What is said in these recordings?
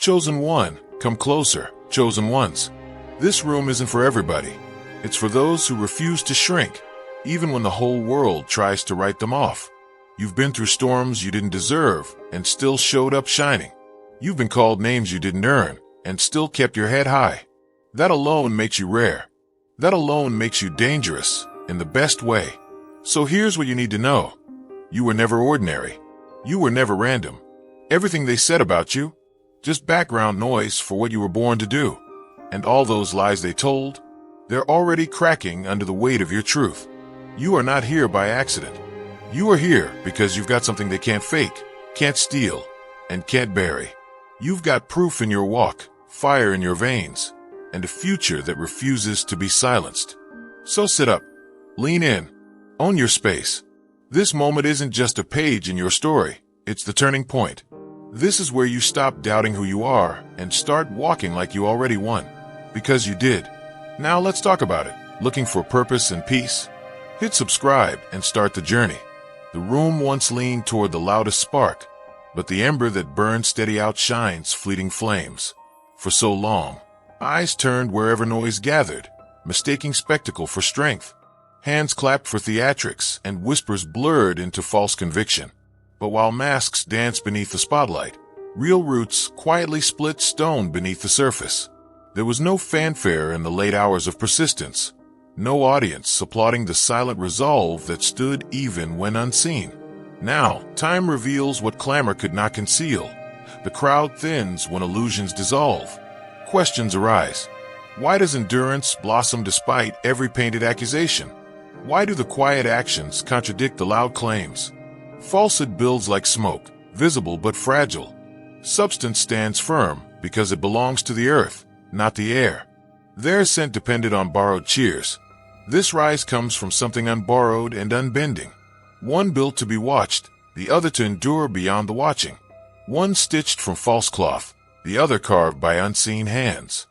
Chosen one, come closer, chosen ones. This room isn't for everybody. It's for those who refuse to shrink, even when the whole world tries to write them off. You've been through storms you didn't deserve and still showed up shining. You've been called names you didn't earn and still kept your head high. That alone makes you rare. That alone makes you dangerous in the best way. So here's what you need to know. You were never ordinary. You were never random. Everything they said about you, just background noise for what you were born to do. And all those lies they told, they're already cracking under the weight of your truth. You are not here by accident. You are here because you've got something they can't fake, can't steal, and can't bury. You've got proof in your walk, fire in your veins, and a future that refuses to be silenced. So sit up, lean in, own your space. This moment isn't just a page in your story, it's the turning point. This is where you stop doubting who you are and start walking like you already won. Because you did. Now let's talk about it. Looking for purpose and peace? Hit subscribe and start the journey. The room once leaned toward the loudest spark, but the ember that burned steady outshines fleeting flames. For so long, eyes turned wherever noise gathered, mistaking spectacle for strength. Hands clapped for theatrics and whispers blurred into false conviction. But while masks danced beneath the spotlight, real roots quietly split stone beneath the surface. There was no fanfare in the late hours of persistence, no audience applauding the silent resolve that stood even when unseen. Now, time reveals what clamor could not conceal. The crowd thins when illusions dissolve. Questions arise. Why does endurance blossom despite every painted accusation? Why do the quiet actions contradict the loud claims? Falsehood builds like smoke, visible but fragile. Substance stands firm because it belongs to the earth, not the air. Their ascent depended on borrowed cheers. This rise comes from something unborrowed and unbending. One built to be watched, the other to endure beyond the watching. One stitched from false cloth, the other carved by unseen hands.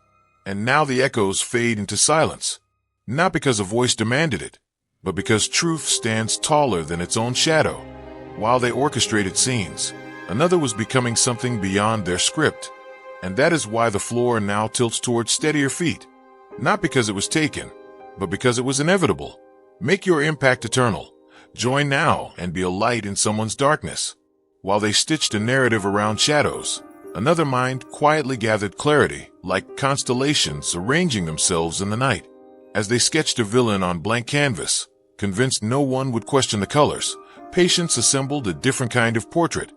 And now the echoes fade into silence, not because a voice demanded it, but because truth stands taller than its own shadow. While they orchestrated scenes, another was becoming something beyond their script. And that is why the floor now tilts towards steadier feet. Not because it was taken, but because it was inevitable. Make your impact eternal. Join now and be a light in someone's darkness. While they stitched a narrative around shadows, another mind quietly gathered clarity, like constellations arranging themselves in the night. As they sketched a villain on blank canvas, convinced no one would question the colors, patience assembled a different kind of portrait.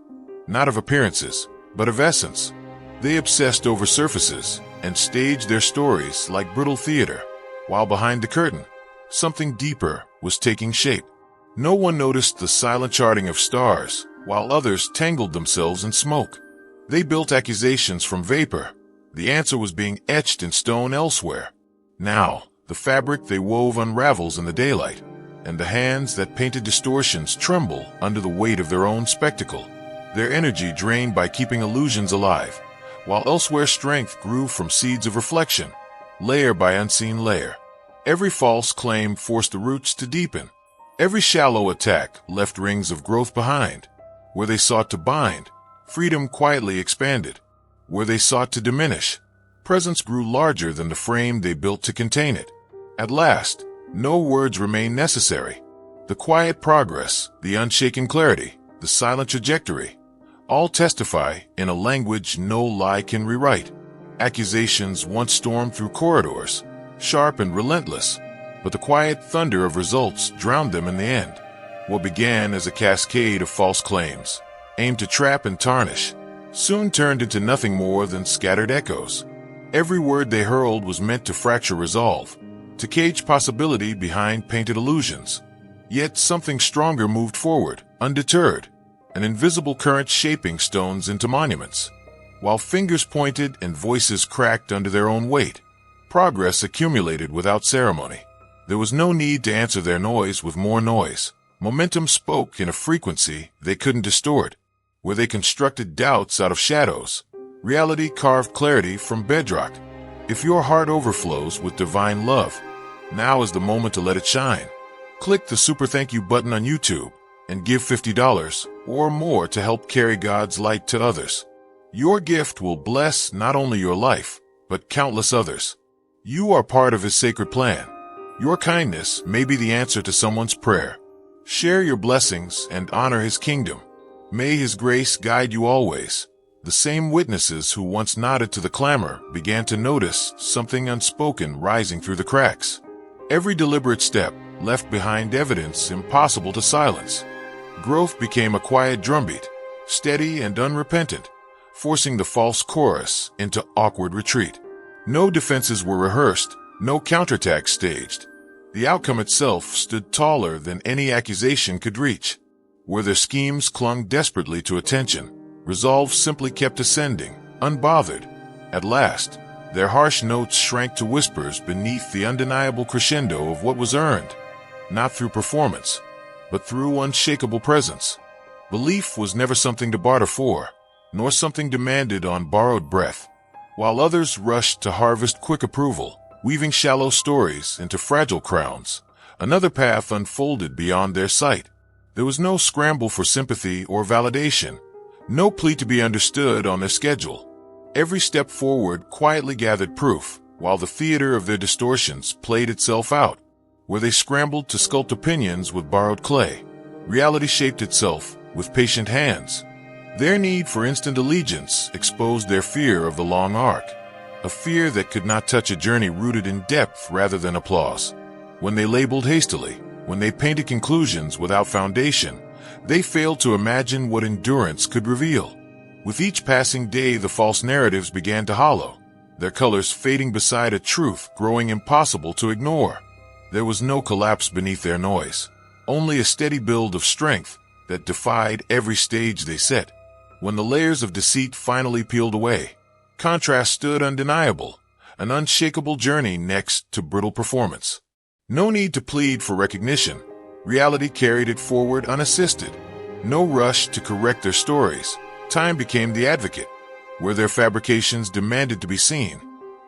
Not of appearances, but of essence. They obsessed over surfaces and staged their stories like brittle theater, while behind the curtain, something deeper was taking shape. No one noticed the silent charting of stars, while others tangled themselves in smoke. They built accusations from vapor. The answer was being etched in stone elsewhere. Now, the fabric they wove unravels in the daylight, and the hands that painted distortions tremble under the weight of their own spectacle. Their energy drained by keeping illusions alive, while elsewhere strength grew from seeds of reflection, layer by unseen layer. Every false claim forced the roots to deepen. Every shallow attack left rings of growth behind. Where they sought to bind, freedom quietly expanded. Where they sought to diminish, presence grew larger than the frame they built to contain it. At last, no words remained necessary. The quiet progress, the unshaken clarity, the silent trajectory, all testify in a language no lie can rewrite. Accusations once stormed through corridors, sharp and relentless, but the quiet thunder of results drowned them in the end. What began as a cascade of false claims, aimed to trap and tarnish, soon turned into nothing more than scattered echoes. Every word they hurled was meant to fracture resolve, to cage possibility behind painted illusions. Yet something stronger moved forward, undeterred, an invisible current shaping stones into monuments. While fingers pointed and voices cracked under their own weight, progress accumulated without ceremony. There was no need to answer their noise with more noise. Momentum spoke in a frequency they couldn't distort. Where they constructed doubts out of shadows, reality carved clarity from bedrock. If your heart overflows with divine love, now is the moment to let it shine. Click the super thank you button on YouTube and give $50 or more to help carry God's light to others. Your gift will bless not only your life, but countless others. You are part of his sacred plan. Your kindness may be the answer to someone's prayer. Share your blessings and honor his kingdom. May his grace guide you always. The same witnesses who once nodded to the clamor began to notice something unspoken rising through the cracks. Every deliberate step left behind evidence impossible to silence. Growth became a quiet drumbeat, steady and unrepentant, forcing the false chorus into awkward retreat. No defenses were rehearsed, no counterattack staged. The outcome itself stood taller than any accusation could reach. Where their schemes clung desperately to attention, resolve simply kept ascending, unbothered. At last, their harsh notes shrank to whispers beneath the undeniable crescendo of what was earned, not through performance, but through unshakable presence. Belief was never something to barter for, nor something demanded on borrowed breath. While others rushed to harvest quick approval, weaving shallow stories into fragile crowns, another path unfolded beyond their sight. There was no scramble for sympathy or validation, no plea to be understood on their schedule. Every step forward quietly gathered proof, while the theater of their distortions played itself out. Where they scrambled to sculpt opinions with borrowed clay, reality shaped itself with patient hands. Their need for instant allegiance exposed their fear of the long arc, a fear that could not touch a journey rooted in depth rather than applause. When they labeled hastily, when they painted conclusions without foundation, they failed to imagine what endurance could reveal. With each passing day, the false narratives began to hollow, their colors fading beside a truth growing impossible to ignore. There was no collapse beneath their noise, only a steady build of strength that defied every stage they set. When the layers of deceit finally peeled away, contrast stood undeniable, an unshakable journey next to brittle performance. No need to plead for recognition. Reality carried it forward unassisted. No rush to correct their stories. Time became the advocate. Where their fabrications demanded to be seen,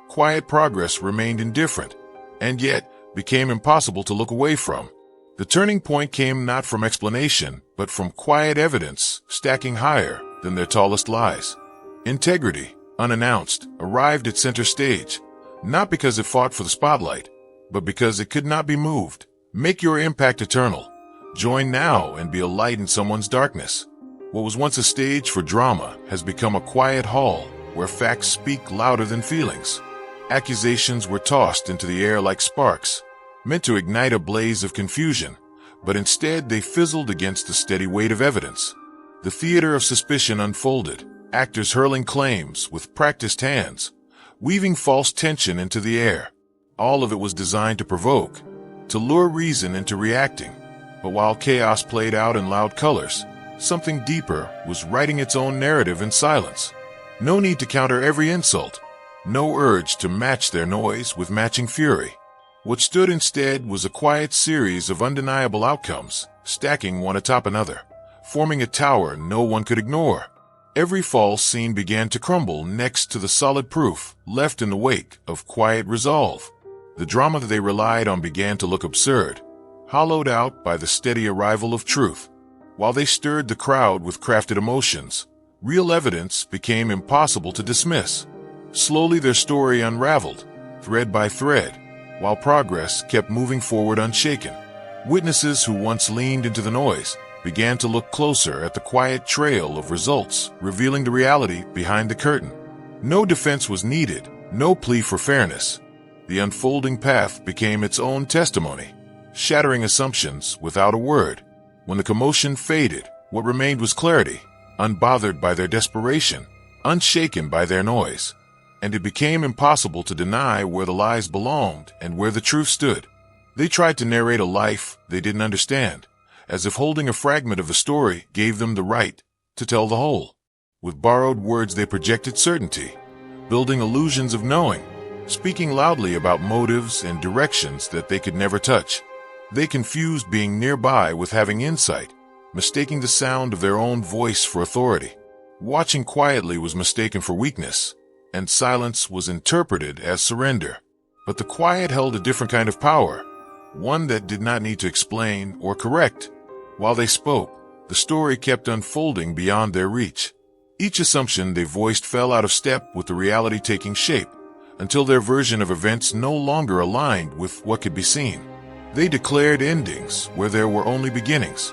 quiet progress remained indifferent, and yet became impossible to look away from. The turning point came not from explanation, but from quiet evidence stacking higher than their tallest lies. Integrity, unannounced, arrived at center stage, not because it fought for the spotlight, but because it could not be moved. Make your impact eternal. Join now and be a light in someone's darkness. What was once a stage for drama has become a quiet hall where facts speak louder than feelings. Accusations were tossed into the air like sparks, meant to ignite a blaze of confusion, but instead they fizzled against the steady weight of evidence. The theater of suspicion unfolded, actors hurling claims with practiced hands, weaving false tension into the air. All of it was designed to provoke, to lure reason into reacting. But while chaos played out in loud colors, something deeper was writing its own narrative in silence. No need to counter every insult, no urge to match their noise with matching fury. What stood instead was a quiet series of undeniable outcomes, stacking one atop another, forming a tower no one could ignore. Every false scene began to crumble next to the solid proof left in the wake of quiet resolve. The drama that they relied on began to look absurd, hollowed out by the steady arrival of truth. While they stirred the crowd with crafted emotions, real evidence became impossible to dismiss. Slowly their story unraveled, thread by thread, while progress kept moving forward unshaken. Witnesses who once leaned into the noise began to look closer at the quiet trail of results, revealing the reality behind the curtain. No defense was needed, no plea for fairness. The unfolding path became its own testimony, shattering assumptions without a word. When the commotion faded, what remained was clarity, unbothered by their desperation, unshaken by their noise. And it became impossible to deny where the lies belonged and where the truth stood. They tried to narrate a life they didn't understand, as if holding a fragment of the story gave them the right to tell the whole. With borrowed words they projected certainty, building illusions of knowing, speaking loudly about motives and directions that they could never touch. They confused being nearby with having insight, mistaking the sound of their own voice for authority. Watching quietly was mistaken for weakness, and silence was interpreted as surrender. But the quiet held a different kind of power, one that did not need to explain or correct. While they spoke, the story kept unfolding beyond their reach. Each assumption they voiced fell out of step with the reality taking shape, until their version of events no longer aligned with what could be seen. They declared endings where there were only beginnings.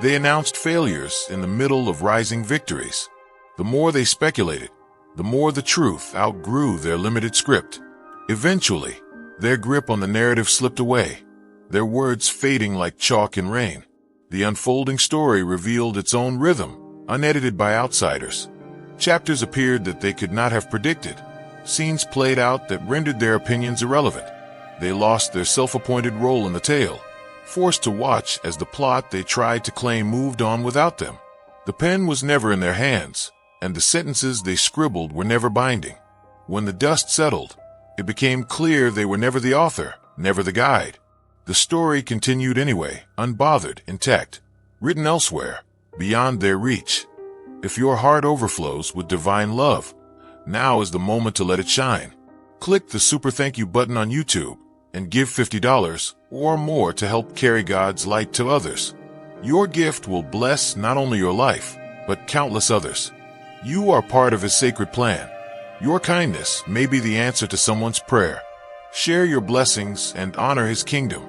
They announced failures in the middle of rising victories. The more they speculated, the more the truth outgrew their limited script. Eventually, their grip on the narrative slipped away, their words fading like chalk in rain. The unfolding story revealed its own rhythm, unedited by outsiders. Chapters appeared that they could not have predicted. Scenes played out that rendered their opinions irrelevant. They lost their self-appointed role in the tale, forced to watch as the plot they tried to claim moved on without them. The pen was never in their hands, and the sentences they scribbled were never binding. When the dust settled, it became clear they were never the author, never the guide. The story continued anyway, unbothered, intact, written elsewhere, beyond their reach. If your heart overflows with divine love, now is the moment to let it shine. Click the super thank you button on YouTube and give $50 or more to help carry God's light to others. Your gift will bless not only your life, but countless others. You are part of His sacred plan. Your kindness may be the answer to someone's prayer. Share your blessings and honor His kingdom.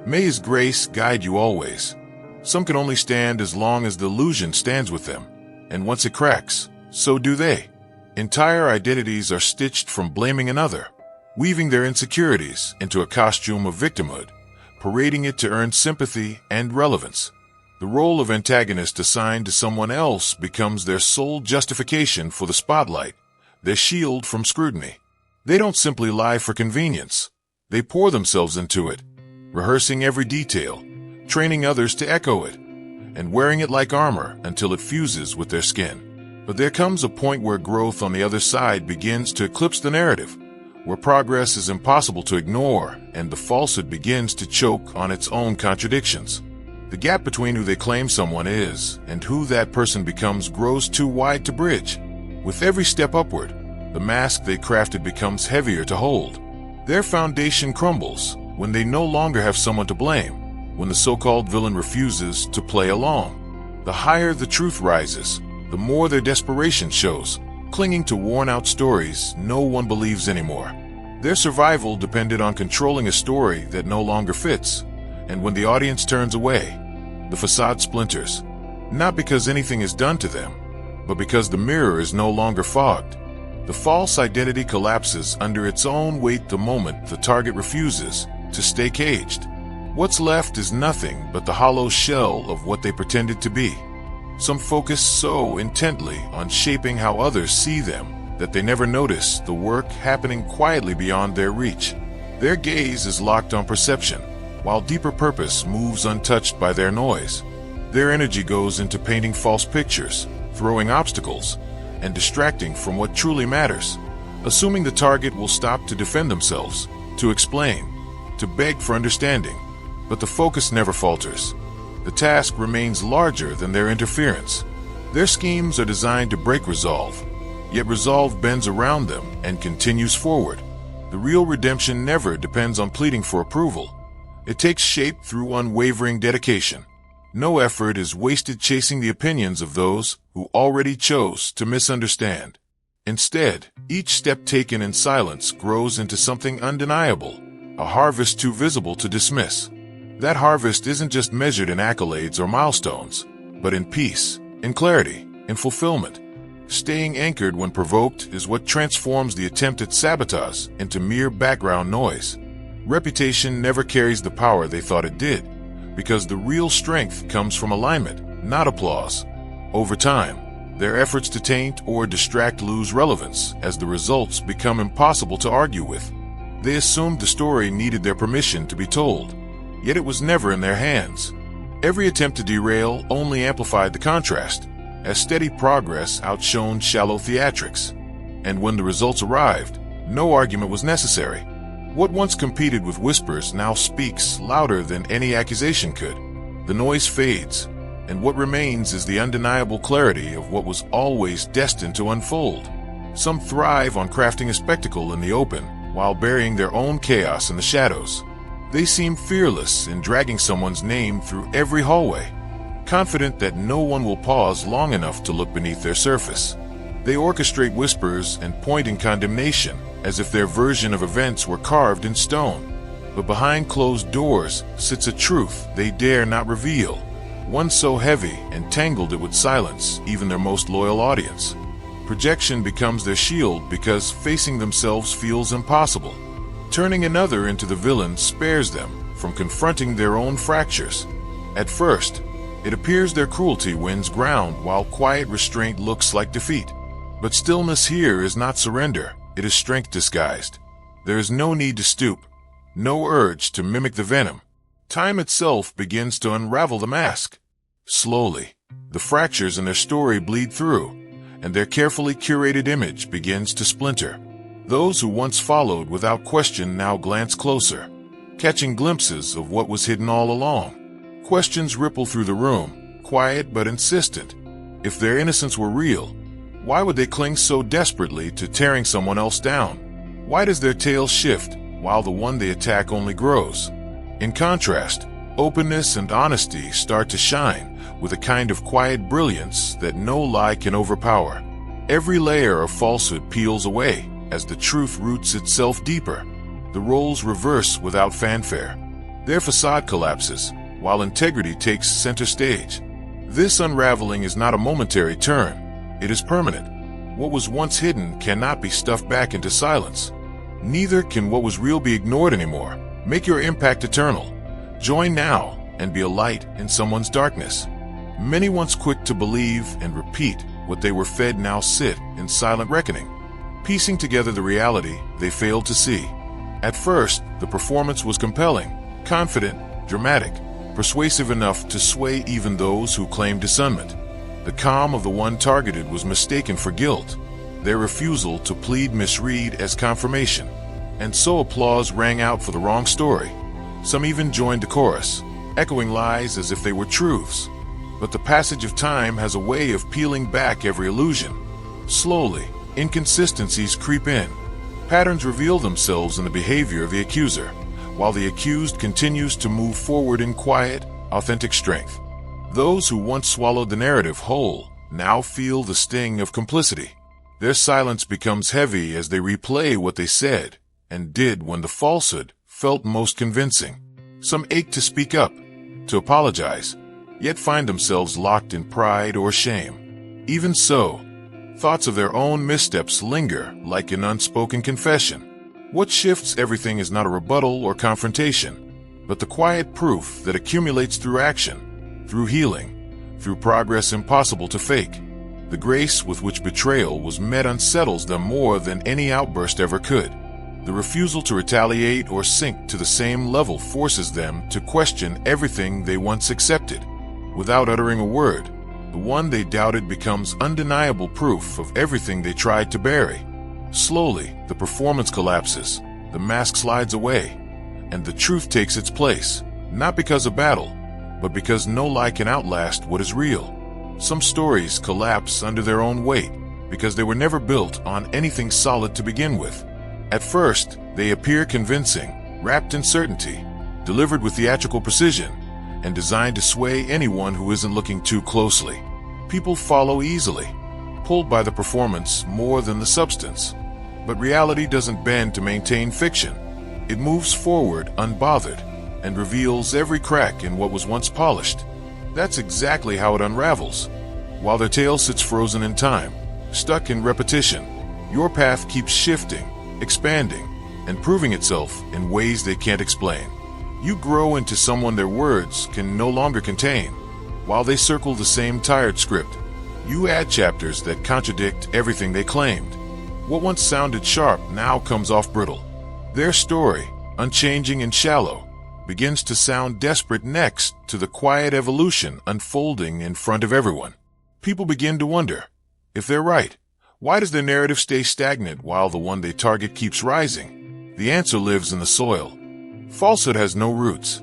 May His grace guide you always. Some can only stand as long as the illusion stands with them, and once it cracks, so do they. Entire identities are stitched from blaming another, weaving their insecurities into a costume of victimhood, parading it to earn sympathy and relevance. The role of antagonist assigned to someone else becomes their sole justification for the spotlight, their shield from scrutiny. They don't simply lie for convenience. They pour themselves into it, rehearsing every detail, training others to echo it, and wearing it like armor until it fuses with their skin. But there comes a point where growth on the other side begins to eclipse the narrative, where progress is impossible to ignore and the falsehood begins to choke on its own contradictions. The gap between who they claim someone is and who that person becomes grows too wide to bridge. With every step upward, the mask they crafted becomes heavier to hold. Their foundation crumbles when they no longer have someone to blame, when the so-called villain refuses to play along. The higher the truth rises, the more their desperation shows, clinging to worn-out stories no one believes anymore. Their survival depended on controlling a story that no longer fits, and when the audience turns away, the facade splinters, not because anything is done to them, but because the mirror is no longer fogged. The false identity collapses under its own weight the moment the target refuses to stay caged. What's left is nothing but the hollow shell of what they pretended to be. Some focus so intently on shaping how others see them that they never notice the work happening quietly beyond their reach. Their gaze is locked on perception, while deeper purpose moves untouched by their noise. Their energy goes into painting false pictures, throwing obstacles, and distracting from what truly matters, assuming the target will stop to defend themselves, to explain, to beg for understanding. But the focus never falters. The task remains larger than their interference. Their schemes are designed to break resolve, yet resolve bends around them and continues forward. The real redemption never depends on pleading for approval. It takes shape through unwavering dedication. No effort is wasted chasing the opinions of those who already chose to misunderstand. Instead, each step taken in silence grows into something undeniable, a harvest too visible to dismiss. That harvest isn't just measured in accolades or milestones, but in peace, in clarity, in fulfillment. Staying anchored when provoked is what transforms the attempt at sabotage into mere background noise. Reputation never carries the power they thought it did, because the real strength comes from alignment, not applause. Over time, their efforts to taint or distract lose relevance as the results become impossible to argue with. They assumed the story needed their permission to be told, yet it was never in their hands. Every attempt to derail only amplified the contrast, as steady progress outshone shallow theatrics. And when the results arrived, no argument was necessary. What once competed with whispers now speaks louder than any accusation could. The noise fades, and what remains is the undeniable clarity of what was always destined to unfold. Some thrive on crafting a spectacle in the open, while burying their own chaos in the shadows. They seem fearless in dragging someone's name through every hallway, confident that no one will pause long enough to look beneath their surface. They orchestrate whispers and point in condemnation, as if their version of events were carved in stone. But behind closed doors sits a truth they dare not reveal, one so heavy and tangled it would silence even their most loyal audience. Projection becomes their shield because facing themselves feels impossible. Turning another into the villain spares them from confronting their own fractures. At first, it appears their cruelty wins ground while quiet restraint looks like defeat. But stillness here is not surrender, it is strength disguised. There is no need to stoop, no urge to mimic the venom. Time itself begins to unravel the mask. Slowly, the fractures in their story bleed through, and their carefully curated image begins to splinter. Those who once followed without question now glance closer, catching glimpses of what was hidden all along. Questions ripple through the room, quiet but insistent. If their innocence were real, why would they cling so desperately to tearing someone else down? Why does their tale shift while the one they attack only grows? In contrast, openness and honesty start to shine with a kind of quiet brilliance that no lie can overpower. Every layer of falsehood peels away as the truth roots itself deeper. The roles reverse without fanfare. Their facade collapses, while integrity takes center stage. This unraveling is not a momentary turn. It is permanent. What was once hidden cannot be stuffed back into silence. Neither can what was real be ignored anymore. Make your impact eternal. Join now and be a light in someone's darkness. Many once quick to believe and repeat what they were fed now sit in silent reckoning, piecing together the reality they failed to see. At first, the performance was compelling, confident, dramatic, persuasive enough to sway even those who claimed discernment. The calm of the one targeted was mistaken for guilt, their refusal to plead misread as confirmation. And so applause rang out for the wrong story. Some even joined the chorus, echoing lies as if they were truths. But the passage of time has a way of peeling back every illusion. Slowly, inconsistencies creep in. Patterns reveal themselves in the behavior of the accuser, while the accused continues to move forward in quiet, authentic strength. Those who once swallowed the narrative whole now feel the sting of complicity. Their silence becomes heavy as they replay what they said and did when the falsehood felt most convincing. Some ache to speak up, to apologize, yet find themselves locked in pride or shame. Even so, thoughts of their own missteps linger like an unspoken confession. What shifts everything is not a rebuttal or confrontation, but the quiet proof that accumulates through action, through healing, through progress impossible to fake. The grace with which betrayal was met unsettles them more than any outburst ever could. The refusal to retaliate or sink to the same level forces them to question everything they once accepted. Without uttering a word, the one they doubted becomes undeniable proof of everything they tried to bury. Slowly, the performance collapses, the mask slides away, and the truth takes its place, not because of battle, but because no lie can outlast what is real. Some stories collapse under their own weight because they were never built on anything solid to begin with. At first, they appear convincing, wrapped in certainty, delivered with theatrical precision, and designed to sway anyone who isn't looking too closely. People follow easily, pulled by the performance more than the substance. But reality doesn't bend to maintain fiction. It moves forward unbothered and reveals every crack in what was once polished. That's exactly how it unravels. While their tale sits frozen in time, stuck in repetition, your path keeps shifting, expanding, and proving itself in ways they can't explain. You grow into someone their words can no longer contain. While they circle the same tired script, you add chapters that contradict everything they claimed. What once sounded sharp now comes off brittle. Their story, unchanging and shallow, begins to sound desperate next to the quiet evolution unfolding in front of everyone. People begin to wonder, if they're right, why does their narrative stay stagnant while the one they target keeps rising? The answer lives in the soil. Falsehood has no roots.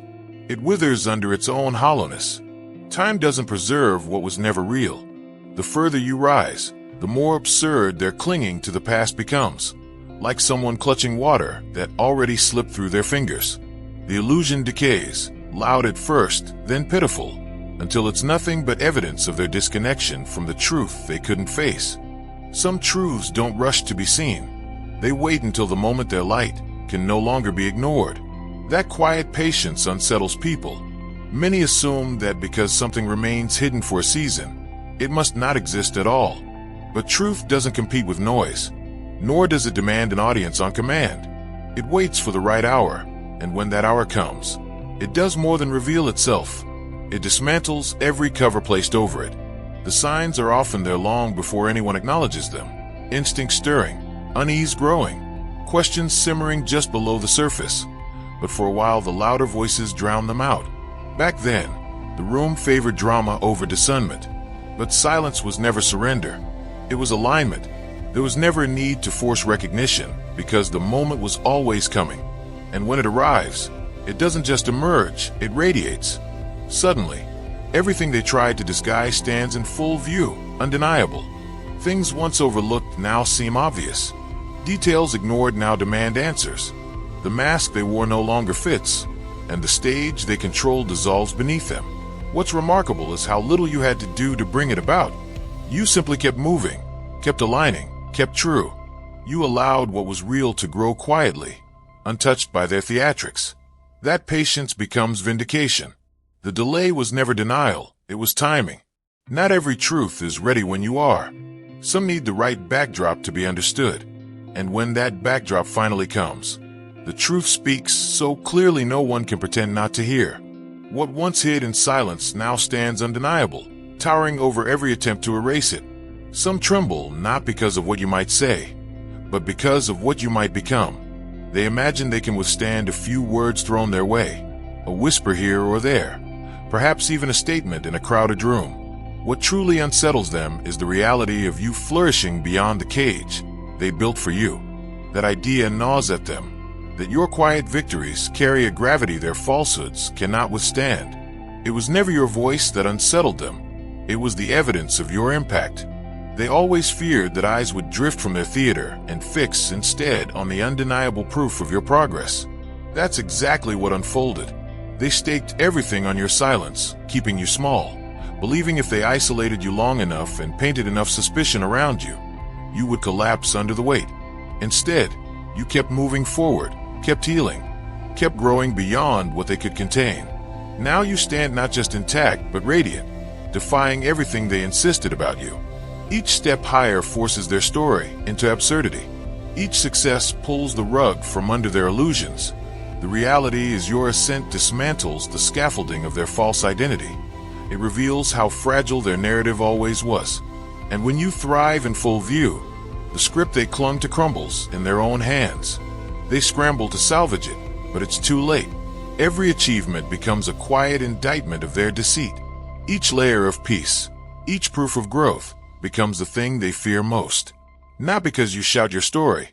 It withers under its own hollowness. Time doesn't preserve what was never real. The further you rise, the more absurd their clinging to the past becomes, like someone clutching water that already slipped through their fingers. The illusion decays, loud at first, then pitiful, until it's nothing but evidence of their disconnection from the truth they couldn't face. Some truths don't rush to be seen. They wait until the moment their light can no longer be ignored. That quiet patience unsettles people. Many assume that because something remains hidden for a season, it must not exist at all. But truth doesn't compete with noise, nor does it demand an audience on command. It waits for the right hour, and when that hour comes, it does more than reveal itself. It dismantles every cover placed over it. The signs are often there long before anyone acknowledges them. Instinct stirring, unease growing, questions simmering just below the surface. But for a while the louder voices drown them out. Back then, the room favored drama over discernment. But silence was never surrender. It was alignment. There was never a need to force recognition because the moment was always coming. And when it arrives, it doesn't just emerge, it radiates. Suddenly, everything they tried to disguise stands in full view, undeniable. Things once overlooked now seem obvious. Details ignored now demand answers. The mask they wore no longer fits, and the stage they controlled dissolves beneath them. What's remarkable is how little you had to do to bring it about. You simply kept moving, kept aligning, kept true. You allowed what was real to grow quietly, untouched by their theatrics. That patience becomes vindication. The delay was never denial, it was timing. Not every truth is ready when you are. Some need the right backdrop to be understood. And when that backdrop finally comes, the truth speaks so clearly no one can pretend not to hear. What once hid in silence now stands undeniable, towering over every attempt to erase it. Some tremble not because of what you might say, but because of what you might become. They imagine they can withstand a few words thrown their way, a whisper here or there, perhaps even a statement in a crowded room. What truly unsettles them is the reality of you flourishing beyond the cage they built for you. That idea gnaws at them, that your quiet victories carry a gravity their falsehoods cannot withstand. It was never your voice that unsettled them. It was the evidence of your impact. They always feared that eyes would drift from their theater and fix instead on the undeniable proof of your progress. That's exactly what unfolded. They staked everything on your silence, keeping you small, believing if they isolated you long enough and painted enough suspicion around you, you would collapse under the weight. Instead, you kept moving forward, kept healing, kept growing beyond what they could contain. Now you stand not just intact, but radiant, defying everything they insisted about you. Each step higher forces their story into absurdity. Each success pulls the rug from under their illusions. The reality is your ascent dismantles the scaffolding of their false identity. It reveals how fragile their narrative always was. And when you thrive in full view, the script they clung to crumbles in their own hands. They scramble to salvage it, but it's too late. Every achievement becomes a quiet indictment of their deceit. Each layer of peace, each proof of growth, becomes the thing they fear most. Not because you shout your story,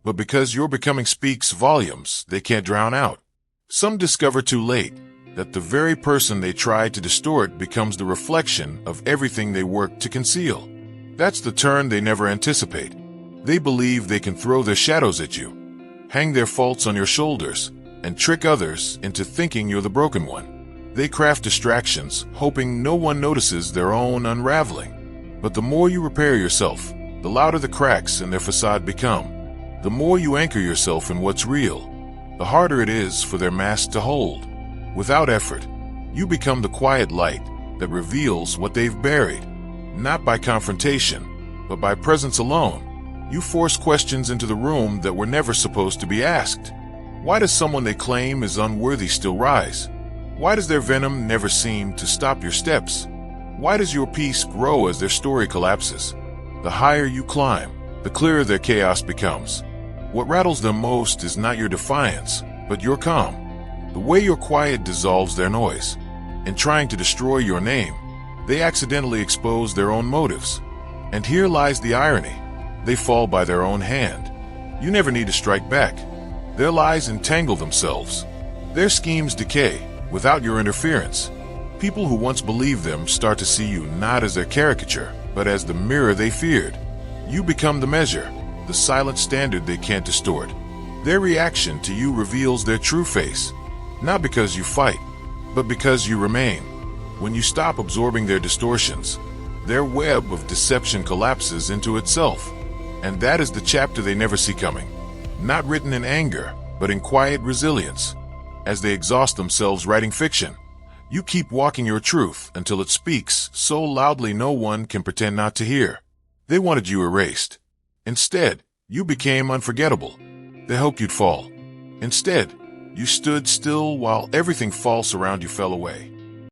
but because your becoming speaks volumes they can't drown out. Some discover too late that the very person they tried to distort becomes the reflection of everything they worked to conceal. That's the turn they never anticipate. They believe they can throw their shadows at you, hang their faults on your shoulders, and trick others into thinking you're the broken one. They craft distractions, hoping no one notices their own unraveling. But the more you repair yourself, the louder the cracks in their facade become. The more you anchor yourself in what's real, the harder it is for their mask to hold. Without effort, you become the quiet light that reveals what they've buried. Not by confrontation, but by presence alone. You force questions into the room that were never supposed to be asked. Why does someone they claim is unworthy still rise? Why does their venom never seem to stop your steps? Why does your peace grow as their story collapses? The higher you climb, the clearer their chaos becomes. What rattles them most is not your defiance, but your calm. The way your quiet dissolves their noise. In trying to destroy your name, they accidentally expose their own motives. And here lies the irony. They fall by their own hand. You never need to strike back. Their lies entangle themselves. Their schemes decay without your interference. People who once believed them start to see you not as their caricature, but as the mirror they feared. You become the measure, the silent standard they can't distort. Their reaction to you reveals their true face, not because you fight, but because you remain. When you stop absorbing their distortions, Their web of deception collapses into itself. And that is the chapter they never see coming. Not written in anger, but in quiet resilience. As they exhaust themselves writing fiction, you keep walking your truth until it speaks so loudly no one can pretend not to hear. They wanted you erased. Instead, you became unforgettable. They hoped you'd fall. Instead, you stood still while everything false around you fell away.